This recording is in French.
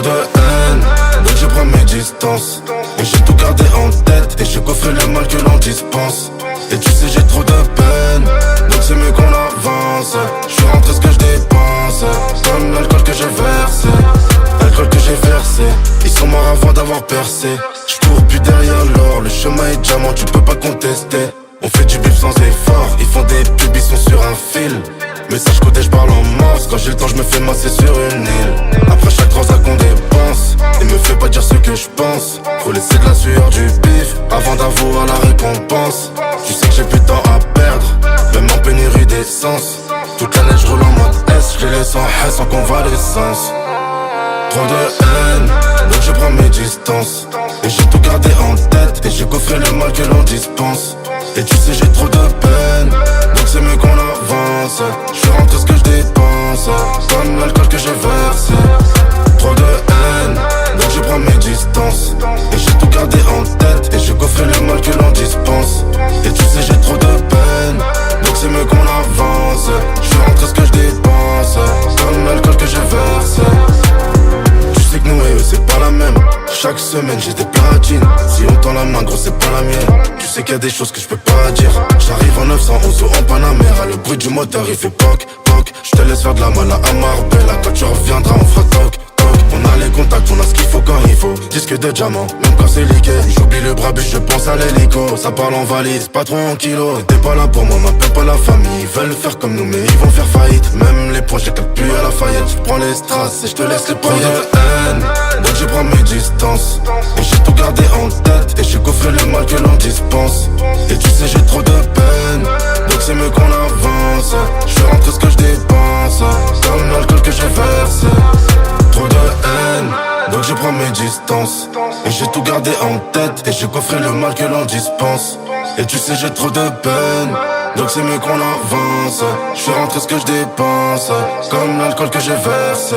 Trop de haine, donc je prends mes distances. Et j'ai tout gardé en tête, et j'ai coffré le mal que l'on dispense. Et tu sais j'ai trop de peine, donc c'est mieux qu'on avance. Je suis rentré ce que je dépense, comme l'alcool que j'ai versé. L'alcool que j'ai versé, ils sont morts avant d'avoir percé. Je cours plus derrière l'or, le chemin est diamant, tu peux pas contester. On fait du bif sans effort, ils font des pubs, ils sont sur un fil. Message codé, je parle en morse, quand j'ai le temps je me fais masser sur une île. Après chaque transac qu'on dépense, et me fais pas dire ce que je pense. Faut laisser de la sueur du bif, avant d'avoir la récompense. Tu sais que j'ai plus de temps à perdre, même en pénurie d'essence. Toute l'année je roule en mode S, je les laisse en haine en convalescence. Trop de haine, donc je prends mes distances. Et j'ai tout gardé en tête, et j'ai coffré le mal que l'on dispense. Et tu sais j'ai trop de peine, donc c'est mieux qu'on avance. Je suis rentré ce que je dépense, comme l'alcool que j'ai versé. Trop de haine, donc je prends mes distances. Et j'ai tout gardé en tête, et j'ai coffré le mal que l'on dispense. Et tu sais j'ai trop de peine, donc c'est mieux qu'on avance. Je suis rentré ce que je dépense, comme l'alcool que j'ai versé. Tu sais que nous et eux c'est pas la même. Chaque semaine j'ai des platines. Si on tend la main gros c'est pas la mienne. Tu sais qu'il y a des choses que je peux pas dire. J'arrive en 911 ou en Panamera. Le bruit du moteur il fait poc, poc. Je te laisse faire de la mala à Marbella. Quand tu reviendras on fera toc, toc. On a les contacts, on a ce qu'il faut quand il faut. Disque de diamant, même quand c'est liqué. J'oublie le bras je pense à l'hélico. Ça parle en valise, pas trop en kilo. T'es pas là pour moi, m'appelle pas la famille. Ils veulent faire comme nous mais ils vont faire faillite. Même les points j'éclate plus à la faillette. Je prends les strass et je te laisse les paillettes. Trop de haine, donc je prends mes distances. Et j'ai tout gardé en tête, et j'ai coffré le mal que l'on dispense. Et tu sais j'ai trop de peine, donc c'est mieux qu'on avance. Je suis rentré ce que je dépense, comme l'alcool que j'ai versé. Trop de haine, donc je prends mes distances. Et j'ai tout gardé en tête, et j'ai coffré le mal que l'on dispense. Et tu sais j'ai trop de peine, donc c'est mieux qu'on avance. Je suis rentré ce que je dépense, comme l'alcool que j'ai versé.